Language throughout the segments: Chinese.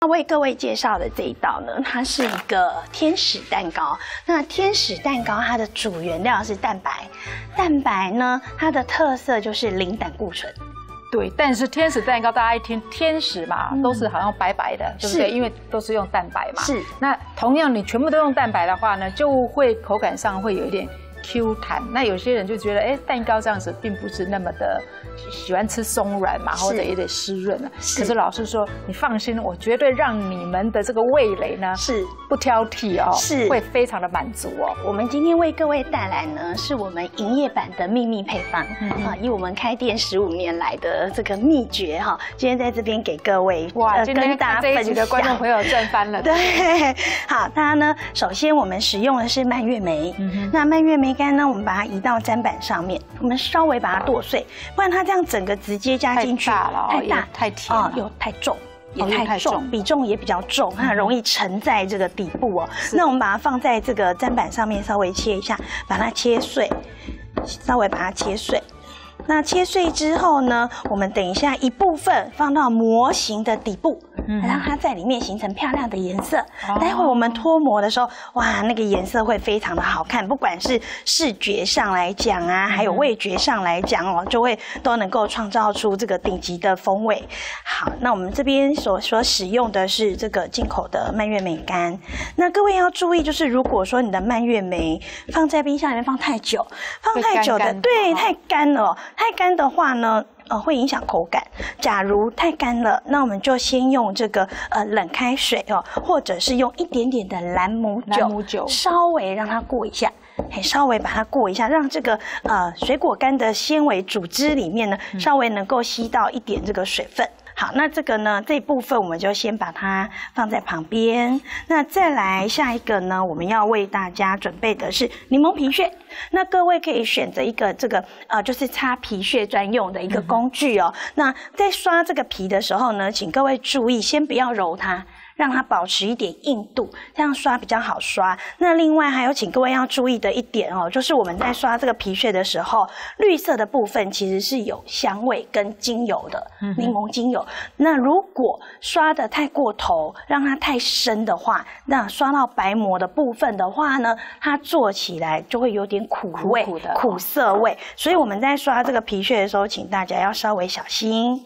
要为各位介绍的这一道呢，它是一个天使蛋糕。那天使蛋糕它的主原料是蛋白，蛋白呢它的特色就是零胆固醇。对，但是天使蛋糕大家一听天使嘛，都是好像白白的，对不对？因为都是用蛋白嘛。是。那同样你全部都用蛋白的话呢，就会口感上会有一点 Q 弹。那有些人就觉得，哎，蛋糕这样子并不是那么的喜欢吃松软嘛，或者有点湿润了。可是老师说，你放心，我绝对让你们的这个味蕾呢是不挑剔哦，是会非常的满足哦。我们今天为各位带来呢，是我们营业版的秘密配方啊，以我们开店15年来的这个秘诀哈，今天在这边给各位今天大家这一集的观众朋友赚翻了。对，好，它呢，首先我们使用的是蔓越莓，那蔓越莓干呢，我们把它移到砧板上面，我们稍微把它剁碎，不然它这样整个直接加进去太大了，太大太甜了，又太重。也太重，比重也比较重，它很容易沉在这个底部哦。那我们把它放在这个砧板上面，稍微切一下，把它切碎，稍微把它切碎。那切碎之后呢，我们等一下一部分放到模型的底部，让它在里面形成漂亮的颜色。待会我们脱模的时候，哇，那个颜色会非常的好看，不管是视觉上来讲啊，还有味觉上来讲哦，都能够创造出这个顶级的风味。好，那我们这边所使用的是这个进口的蔓越莓干。那各位要注意，就是如果说你的蔓越莓放在冰箱里面放太久，对，太干了。太干的话呢，会影响口感。假如太干了，那我们就先用这个冷开水哦，或者是用一点点的兰姆酒，稍微让它过一下，稍微把它过一下，让这个水果干的纤维组织里面呢，稍微能够吸到一点这个水分。好，那这个呢，这一部分我们就先把它放在旁边。那再来下一个呢，我们要为大家准备的是柠檬皮屑。那各位可以选择一个这个就是擦皮屑专用的一个工具哦。那在刷这个皮的时候呢，请各位注意，先不要揉它，让它保持一点硬度，这样刷比较好刷。那另外还有请各位要注意的一点哦，就是我们在刷这个皮屑的时候，绿色的部分其实是有香味跟精油的，柠檬精油。那如果刷得太过头，让它太深的话，那刷到白膜的部分的话呢，它做起来就会有点苦味、苦涩味。所以我们在刷这个皮屑的时候，请大家要稍微小心。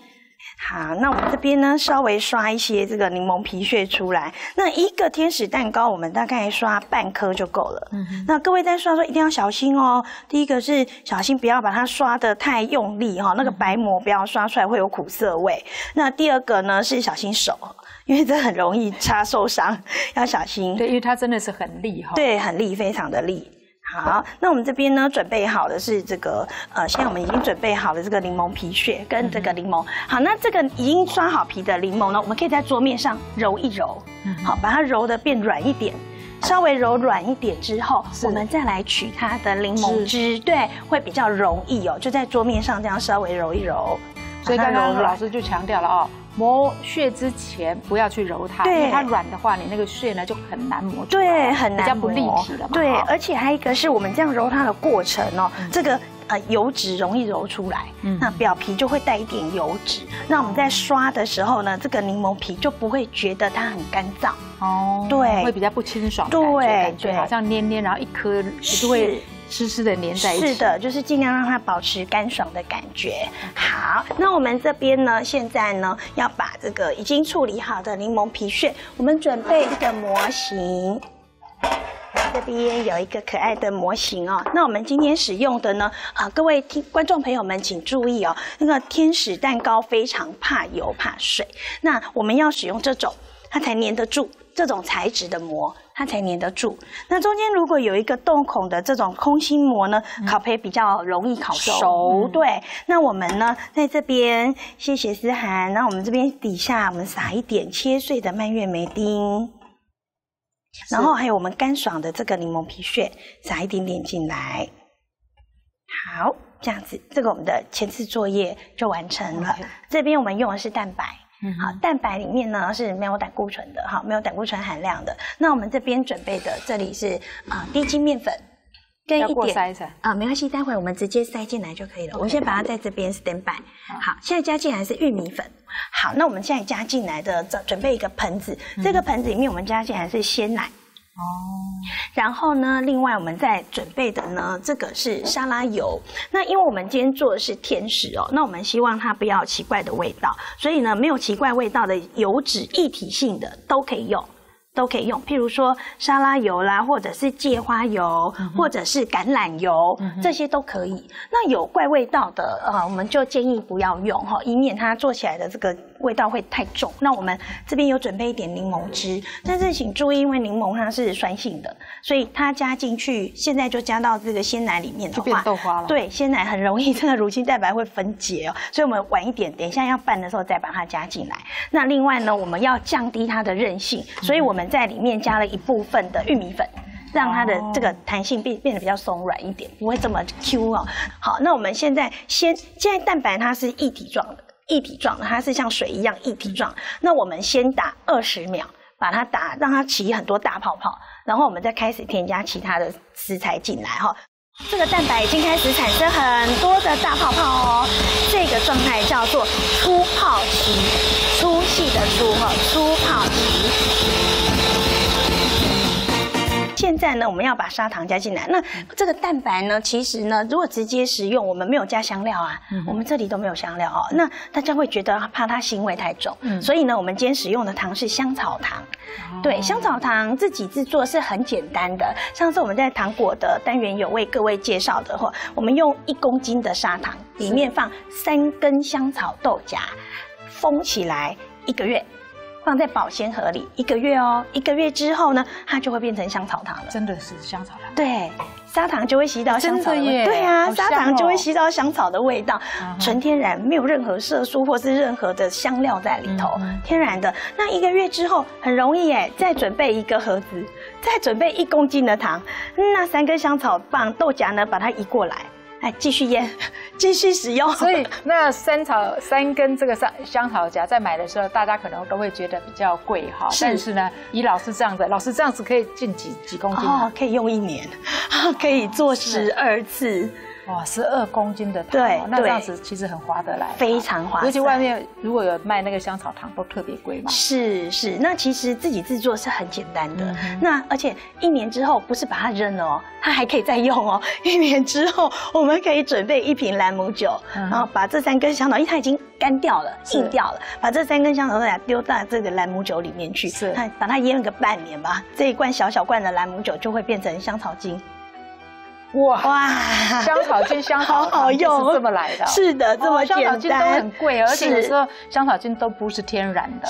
好，那我们这边呢，稍微刷一些这个柠檬皮屑出来。那一个天使蛋糕，我们大概刷半颗就够了。那各位在刷的时候一定要小心哦。第一个是小心不要把它刷得太用力哈，那个白膜不要刷出来会有苦涩味。那第二个呢是小心手，因为这很容易擦受伤，要小心。对，因为它真的是很利哈。对，很利，非常的利。好，那我们这边呢准备好的是这个现在我们已经准备好了这个柠檬皮屑跟这个柠檬。好，那这个已经刷好皮的柠檬呢，我们可以在桌面上揉一揉，好，把它揉得变软一点。稍微揉软一点之后，我们再来取它的柠檬汁，对，会比较容易哦。就在桌面上这样稍微揉一揉。所以刚刚老师就强调了哦，磨屑之前不要去揉它，因为它软的话，你那个屑呢就很难磨出来，对，很难磨，比较不立体了嘛。对，而且还有一个是我们这样揉它的过程哦，这个油脂容易揉出来，那表皮就会带一点油脂。那我们在刷的时候呢，这个柠檬皮就不会觉得它很干燥哦，对，会比较不清爽的感觉好像黏黏，然后一颗就会湿湿的粘在一起。是的，就是尽量让它保持干爽的感觉。好，那我们这边呢，现在呢要把这个已经处理好的柠檬皮屑，我们准备一个模型。这边有一个可爱的模型哦。那我们今天使用的呢，各位观众朋友们请注意哦，那个天使蛋糕非常怕油怕水，那我们要使用这种，它才粘得住。这种材质的膜，它才粘得住。那中间如果有一个洞孔的这种空心膜呢，烤培比较容易烤熟。对，那我们呢在这边，谢谢思涵。那我们这边底下我们撒一点切碎的蔓越莓丁，然后还有我们干爽的这个柠檬皮屑，撒一点点进来。好，这样子，这个我们的前置作业就完成了。这边我们用的是蛋白。好，蛋白里面呢是没有胆固醇的，好，没有胆固醇含量的。那我们这边准备的，这里是低筋面粉，跟一点没关系，待会我们直接塞进来就可以了。我先把它在这边 stand by。好，现在加进来是玉米粉。好，那我们现在加进来的准备一个盆子，这个盆子里面我们加进来是鲜奶。然后呢，另外我们再准备的呢，这个是沙拉油。那因为我们今天做的是甜食哦，那我们希望它不要有奇怪的味道，所以呢，没有奇怪味道的油脂液体性的都可以用。譬如说沙拉油啦，或者是芥花油，或者是橄榄油，这些都可以。那有怪味道的，我们就建议不要用哈，以免它做起来的这个味道会太重。那我们这边有准备一点柠檬汁，但是请注意，因为柠檬它是酸性的，所以它加进去，现在就加到这个鲜奶里面的话，就变豆花了。对，鲜奶很容易这个乳清蛋白会分解哦，所以我们晚一点，等一下要拌的时候再把它加进来。那另外呢，我们要降低它的韧性，所以我们在里面加了一部分的玉米粉，让它的这个弹性变得比较松软一点，不会这么 Q 哦。好，那我们现在蛋白它是液体状的，它是像水一样液体状。那我们先打20秒，把它让它起很多大泡泡，然后我们再开始添加其他的食材进来哈。这个蛋白已经开始产生很多的大泡泡哦，这个状态叫做初泡期，粗细的粗哈，初泡期。现在呢，我们要把砂糖加进来。那这个蛋白呢，其实呢，如果直接食用，我们没有加香料啊，我们这里都没有香料哦。那大家会觉得怕它腥味太重，所以呢，我们今天使用的糖是香草糖。对，香草糖自己制作是很简单的。上次我们在糖果的单元有为各位介绍的话，我们用1公斤的砂糖，里面放3根香草豆荚，封起来1个月。放在保鲜盒里1个月哦，1个月之后呢，它就会变成香草糖了。真的是香草糖。对，砂糖就会吸到香草的味道。对啊，砂糖就会吸到香草的味道，纯天然，没有任何色素或是任何的香料在里头，天然的。那1个月之后很容易耶，再准备1个盒子，再准备1公斤的糖，那3根香草棒豆荚呢，把它移过来。哎，继续腌，继续使用。所以那3根这个香草荚在买的时候，大家可能都会觉得比较贵哈。但是呢，以老师这样子可以进几公斤哦，可以用1年，可以做12次。哇，12公斤的糖，对，那这样子其实很划得来，非常划算。尤其外面如果有卖那个香草糖，都特别贵嘛。是，那其实自己制作是很简单的。那而且1年之后不是把它扔了哦，它还可以再用哦。1年之后，我们可以准备1瓶兰姆酒，然后把这3根香草，因为它已经干掉了、硬掉了，把这3根香草豆荚丢到这个兰姆酒里面去，把它腌了个半年吧。这一罐小罐的兰姆酒就会变成香草精。哇，香草精、香草好用，是这么来的。是的，这么简单。香草精都很贵，而且有时候香草精都不是天然的。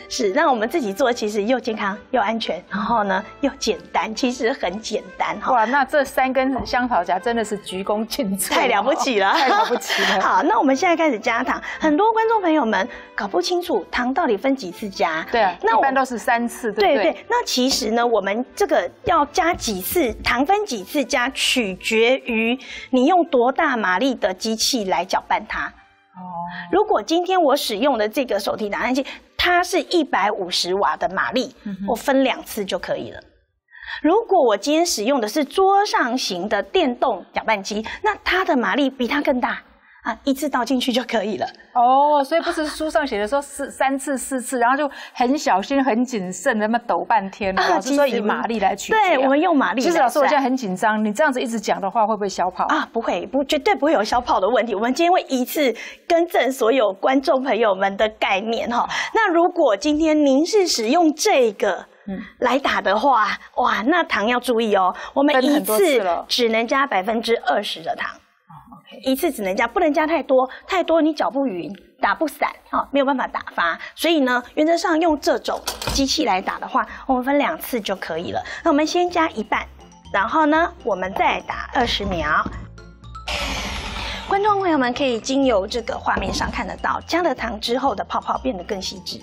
是，那我们自己做其实又健康又安全，然后呢又简单，其实很简单哈。哇，那这3根香草荚真的是鞠躬尽瘁，太了不起了，太了不起了。好，那我们现在开始加糖。很多观众朋友们搞不清楚糖到底分几次加。对啊，那一般都是3次，对不对？对。那其实呢，我们这个要加几次，糖分几次加，取决于你用多大马力的机器来搅拌它。如果今天我使用的这个手提打蛋器，它是150瓦的马力，我分2次就可以了。如果我今天使用的是桌上型的电动搅拌机，那它的马力比它更大。1次倒进去就可以了。哦，所以不是书上写的说3次、4次，然后就很小心、很谨慎的那么抖半天了。老师说以马力来取决。对，我们用马力。其实老师，我现在很紧张，你这样子一直讲的话，会不会消泡啊？不会，绝对不会有消泡的问题。我们今天会一次更正所有观众朋友们的概念哈。那如果今天您是使用这个来打的话，哇，那糖要注意哦，我们一次只能加20%的糖。一次只能加，不能加太多，太多你搅不匀，打不散，没有办法打发。所以呢，原则上用这种机器来打的话，我们分2次就可以了。那我们先加1半，然后呢，我们再打20秒。观众朋友们可以经由这个画面上看得到，加了糖之后的泡泡变得更细致。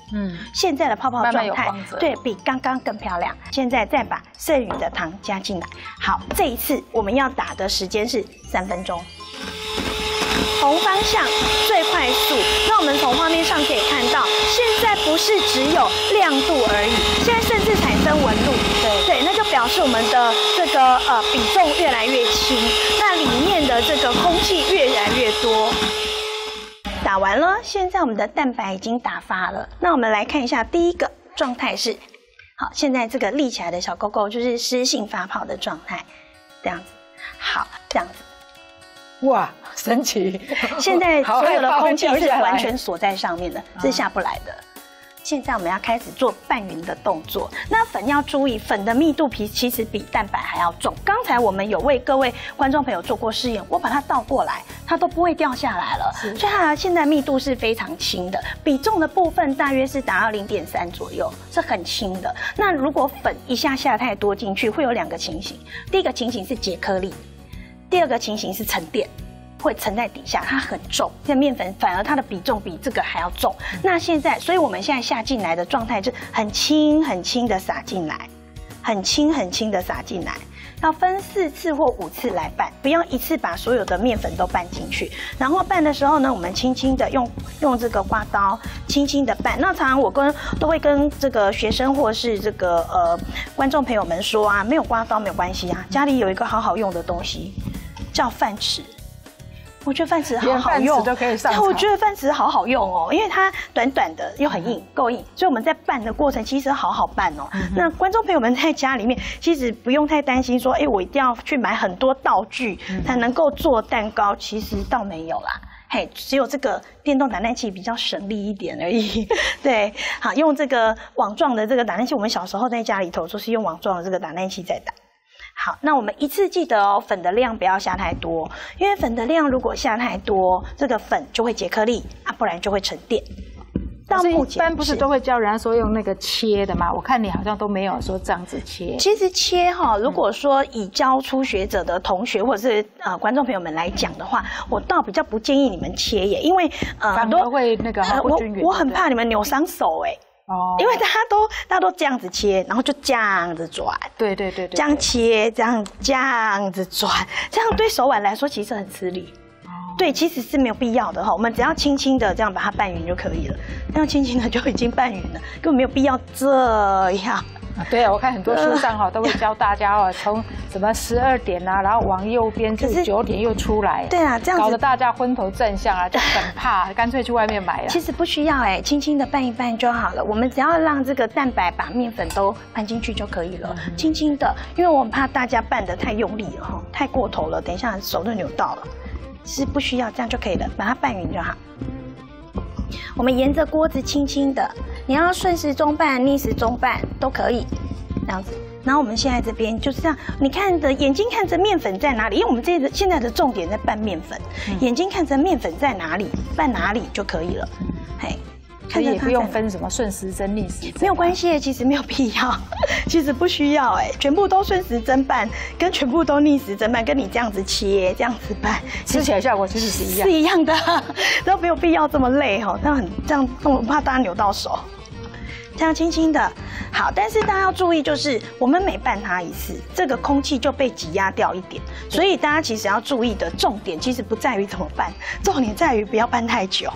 现在的泡泡状态对比刚刚更漂亮。现在再把剩余的糖加进来。好，这一次我们要打的时间是3分钟。同方向最快速。那我们从画面上可以看到，现在不是只有亮度而已，现在甚至产生纹路。对，那就表示我们的这个比重越来越轻，那里面的这个空气越来越多。打完了，现在我们的蛋白已经打发了。那我们来看一下第一个状态是，好，现在这个立起来的小勾勾就是湿性发泡的状态，这样子。好，这样子。哇，神奇！现在所有的空气是完全锁在上面的，是下不来的。现在我们要开始做拌匀的动作。那粉要注意，粉的密度其实比蛋白还要重。刚才我们有为各位观众朋友做过试验，我把它倒过来，它都不会掉下来了。所以它现在密度是非常轻的，比重的部分大约是达到0.3左右，是很轻的。那如果粉一下下太多进去，会有2个情形。第一个情形是结颗粒，第二个情形是沉淀。会沉在底下，它很重。这面粉反而它的比重比这个还要重。那现在，所以我们现在下进来的状态是很轻很轻的撒进来，很轻很轻的撒进来。要分4次或5次来拌，不要一次把所有的面粉都拌进去。然后拌的时候呢，我们轻轻的用这个刮刀轻轻的拌。那常常我都会跟这个学生或是这个观众朋友们说啊，没有刮刀没有关系啊，家里有一个好好用的东西，叫饭匙。我觉得饭匙好好用，我觉得饭匙好好用哦，因为它短短的又很硬，够硬，所以我们在拌的过程其实好好拌哦。那观众朋友们在家里面其实不用太担心说，我一定要去买很多道具才能够做蛋糕，其实倒没有啦。嘿，只有这个电动打蛋器比较省力一点而已。对，好，用这个网状的这个打蛋器，我们小时候在家里头就是用网状的这个打蛋器在打。好，那我们一次记得哦，粉的量不要下太多，因为粉的量如果下太多，这个粉就会结颗粒啊，不然就会沉淀。到目前一般不是都会教人家说用那个切的吗？我看你好像都没有说这样子切。其实切哈，如果说以教初学者的同学或者是观众朋友们来讲的话，我倒比较不建议你们切耶，因为很多会那个不均匀。我很怕你们扭伤手哎。哦，因为大家都这样子切，然后就这样子转，对，这样切，这样子转，这样对手腕来说其实很吃力。对，其实是没有必要的哈，我们只要轻轻的这样把它拌匀就可以了，这样轻轻的就已经拌匀了，根本没有必要这样。对啊，我看很多书上都会教大家从什么12点啊，然后往右边就9点又出来。对啊，这样子搞得大家昏头正向啊，就很怕，干脆去外面买了。其实不需要轻轻的拌一拌就好了。我们只要让这个蛋白把面粉都拌进去就可以了，轻轻的，因为我很怕大家拌得太用力了哈，太过头了，等一下手都扭到了。其实不需要，这样就可以了，把它拌匀就好。我们沿着锅子轻轻的，你要顺时钟拌、逆时钟拌都可以，这样子。然后我们现在这边就是这样，你看着眼睛看着面粉在哪里，因为我们现在的重点在拌面粉，眼睛看着面粉在哪里，拌哪里就可以了。嘿，所以也不用分什么顺时针、逆时针，没有关系，其实没有必要，其实不需要全部都顺时针拌，跟全部都逆时针拌，跟你这样子切、这样子拌，吃起来效果其实是一样的，都没有必要这么累这样我怕大家扭到手。这样轻轻的，好，但是大家要注意，就是我们每拌它一次，这个空气就被挤压掉一点，所以大家其实要注意的重点其实不在于怎么拌，重点在于不要拌太久。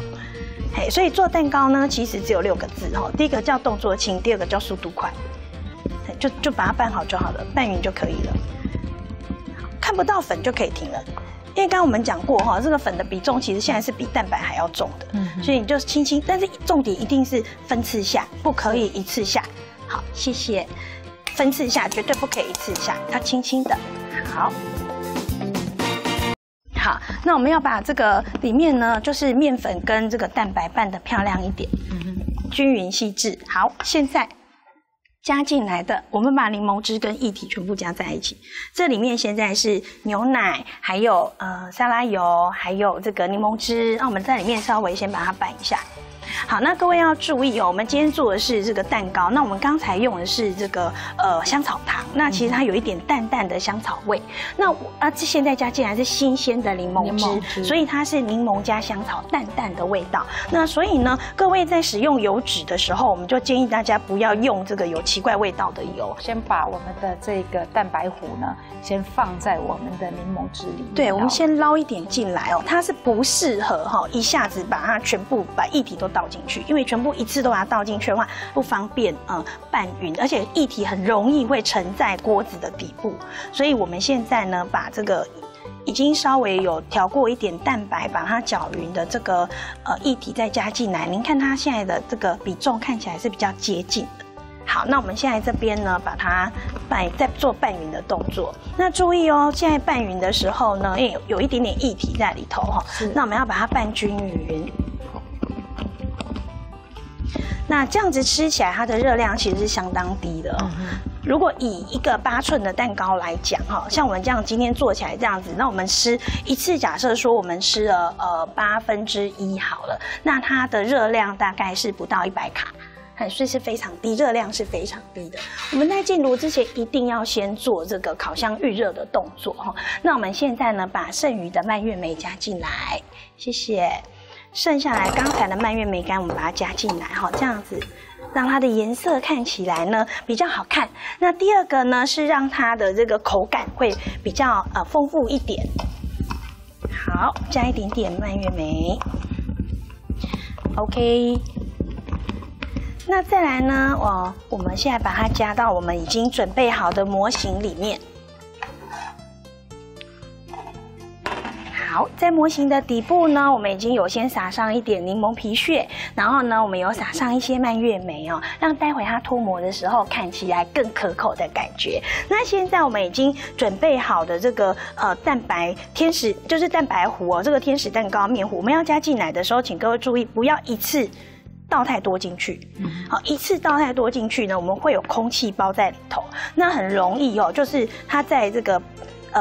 所以做蛋糕呢，其实只有6个字第一个叫动作轻，第2个叫速度快，就把它拌好就好了，拌匀就可以了。看不到粉就可以停了。因为刚刚我们讲过这个粉的比重其实现在是比蛋白还要重的，所以你就轻轻，但是重点一定是分次下，不可以一次下。好，谢谢。分次下，绝对不可以一次下，要轻轻的。好，好，那我们要把这个里面呢，就是面粉跟这个蛋白拌得漂亮一点，均匀细致。好，现在加进来的，我们把柠檬汁跟液体全部加在一起。这里面现在是牛奶，还有沙拉油，还有这个柠檬汁。那我们在里面稍微先把它拌一下。好，那各位要注意我们今天做的是这个蛋糕，那我们刚才用的是这个香草糖，那其实它有一点淡淡的香草味。那现在加进来是新鲜的柠檬汁，所以它是柠檬加香草淡淡的味道。那所以呢，各位在使用油脂的时候，我们就建议大家不要用这个有奇怪味道的油。先把我们的这个蛋白糊呢，先放在我们的柠檬汁里面。对，我们先捞一点进来它是不适合一下子把它全部把液体都倒倒进去，因为全部一次都把它倒进去的话不方便拌匀，而且液体很容易会沉在锅子的底部，所以我们现在呢把这个已经稍微有调过一点蛋白，把它搅匀的这个液体再加进来。您看它现在的这个比重看起来是比较接近的。好，那我们现在这边呢，把它再做拌匀的动作。那注意哦，现在拌匀的时候呢，因为有一点点液体在里头哈，那我们要把它拌均匀。那这样子吃起来，它的热量其实是相当低的。如果以一个8寸的蛋糕来讲，哈，像我们这样今天做起来这样子，那我们吃一次，假设说我们吃了1/8好了，那它的热量大概是不到100卡。所以是非常低，热量是非常低的。我们在进炉之前一定要先做这个烤箱预热的动作哈。那我们现在呢，把剩余的蔓越莓加进来，谢谢。剩下来刚才的蔓越莓干，我们把它加进来哈，这样子让它的颜色看起来呢比较好看。那第二个呢是让它的这个口感会比较丰富一点。好，加一点点蔓越莓 ，OK。那再来呢？我们现在把它加到我们已经准备好的模型里面。好，在模型的底部呢，我们已经有先撒上一点柠檬皮屑，然后呢，我们有撒上一些蔓越莓哦，让待会它脱模的时候看起来更可口的感觉。那现在我们已经准备好的这个蛋白天使，就是蛋白糊哦，这个天使蛋糕面糊，我们要加进来的时候，请各位注意，不要一次倒太多进去，好，一次倒太多进去呢，我们会有空气包在里头，那很容易哦，就是它在这个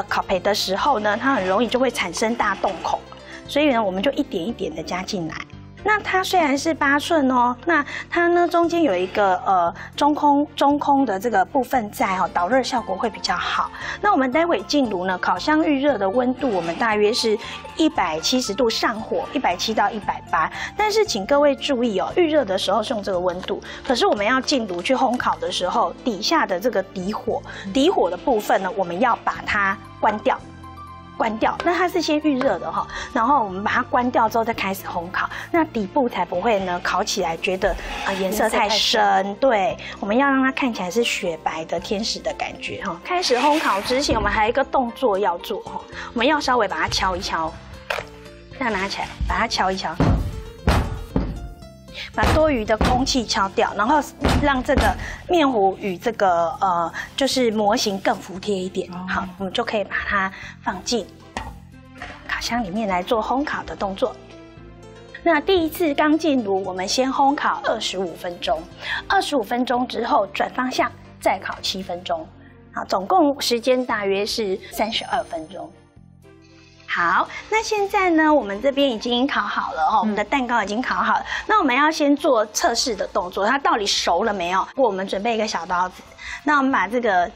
烤焙的时候呢，它很容易就会产生大洞口，所以呢，我们就一点一点的加进来。那它虽然是8寸哦，那它呢中间有一个中空的这个部分在哦，导热效果会比较好。那我们待会进炉呢，烤箱预热的温度我们大约是170度上火，170到180。但是请各位注意哦，预热的时候是用这个温度，可是我们要进炉去烘烤的时候，底下的这个底火的部分呢，我们要把它关掉。那它是先预热的哈，然后我们把它关掉之后再开始烘烤，那底部才不会呢烤起来觉得颜色太深。对，我们要让它看起来是雪白的天使的感觉哈。开始烘烤之前，我们还有一个动作要做哈，我们要稍微把它敲一敲，这样拿起来，把它敲一敲。把多余的空气敲掉，然后让这个面糊与这个就是模型更服帖一点。好，我们就可以把它放进烤箱里面来做烘烤的动作。那第一次刚进炉，我们先烘烤25分钟，25分钟之后转方向再烤7分钟，好，总共时间大约是32分钟。好，那现在呢，我们这边已经烤好了哦，我们的蛋糕已经烤好了。那我们要先做测试的动作，它到底熟了没有？我们准备一个小刀子，那我们把这个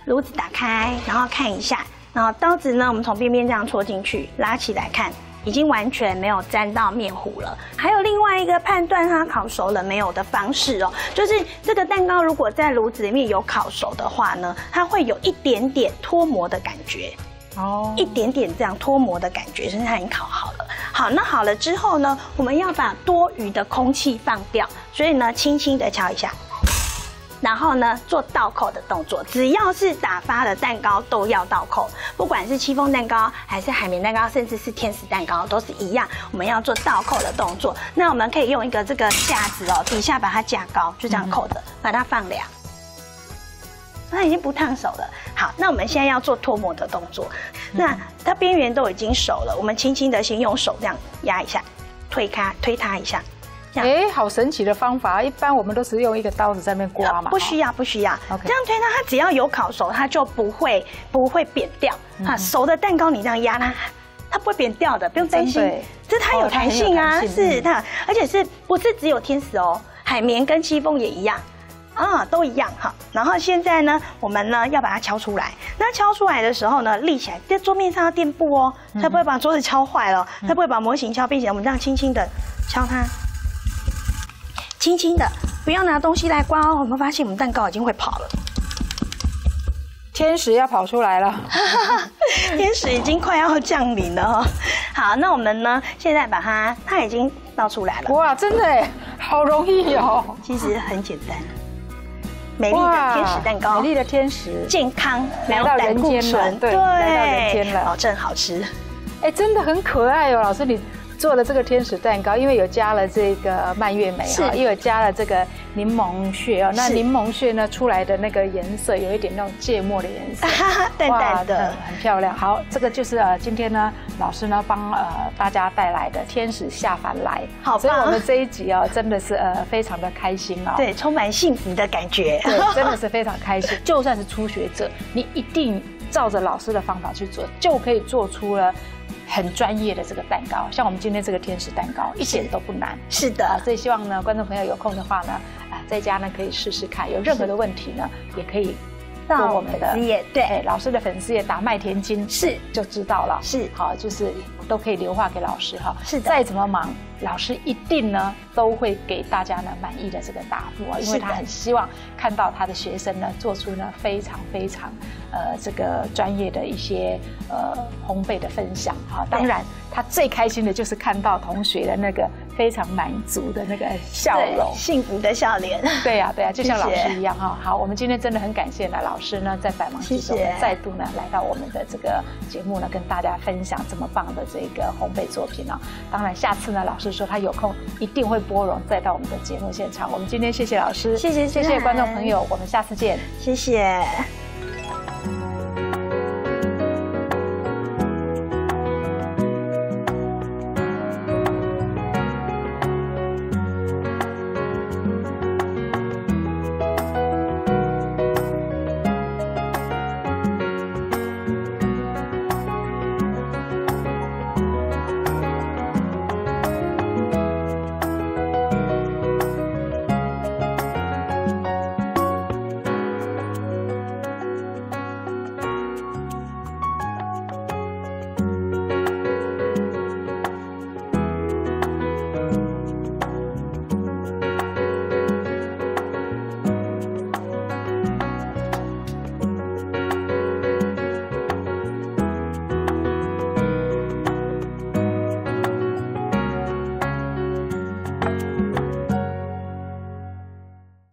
炉子打开，然后看一下，然后刀子呢，我们从边边这样戳进去，拉起来看，已经完全没有沾到面糊了。还有另外一个判断它烤熟了没有的方式哦，就是这个蛋糕如果在炉子里面有烤熟的话呢，它会有一点点脱模的感觉。一点点这样脱模的感觉，就是它已经烤好了。好，那好了之后呢，我们要把多余的空气放掉，所以呢，轻轻的敲一下，然后呢，做倒扣的动作。只要是打发的蛋糕都要倒扣，不管是戚风蛋糕还是海绵蛋糕，甚至是天使蛋糕，都是一样，我们要做倒扣的动作。那我们可以用一个这个架子哦，底下把它架高，就这样扣着，把它放凉。它已经不烫手了。好，那我们现在要做脱模的动作。那它边缘都已经熟了，我们轻轻的先用手这样压一下，推它一下。好神奇的方法！一般我们都是用一个刀子在那边刮嘛。不需要。这样推它只要有烤熟，它就不会扁掉。熟的蛋糕你这样压它不会扁掉的，不用担心。这它有弹性啊，是它，而且不是只有天使哦，海绵跟戚风也一样。都一样哈。然后现在呢，我们呢要把它敲出来。那敲出来的时候呢，立起来，在桌面上要垫布哦，才不会把桌子敲坏了，才不会把模型敲，并且我们这样轻轻的敲它，轻轻的，不要拿东西来刮哦。有没有发现我们蛋糕已经会跑了？天使要跑出来了，天使已经快要降临了哦。好，那我们呢，现在把它已经倒出来了。哇，真的哎，好容易哦。其实很简单，美丽的天使蛋糕，美丽的天使，健康，来到人间了，对，来到人间了，保证好吃。哎，真的很可爱哦，老师你做了这个天使蛋糕，因为有加了这个蔓越莓啊，又有加了这个柠檬屑哦。那柠檬屑呢出来的那个颜色有一点那种芥末的颜色，淡淡的，很漂亮。好，这个就是今天呢老师呢帮大家带来的天使下凡来，好，所以我们这一集哦真的是非常的开心哦，对，充满幸福的感觉，对，真的是非常开心。就算是初学者，你一定照着老师的方法去做，就可以做出了很专业的这个蛋糕，像我们今天这个天使蛋糕一点都不难。是的，所以希望呢，观众朋友有空的话呢，在家呢可以试试看，有任何的问题呢，也可以到我们的对老师的粉丝页打麦田金是就知道了。是，好，就是都可以留话给老师哈。是的，再怎么忙，老师一定呢都会给大家呢满意的这个答复啊，因为他很希望看到他的学生呢做出呢非常非常这个专业的一些烘焙的分享啊。当然，他最开心的就是看到同学的那个非常满足的那个笑容，幸福的笑脸。对呀，对呀，就像老师一样哈。好，我们今天真的很感谢呢，老师呢在百忙之中再度呢来到我们的这个节目呢，跟大家分享这么棒的这个烘焙作品啊。当然，下次呢，老师说他有空一定会拨冗再到我们的节目现场。我们今天谢谢老师，谢谢观众朋友，我们下次见，谢谢。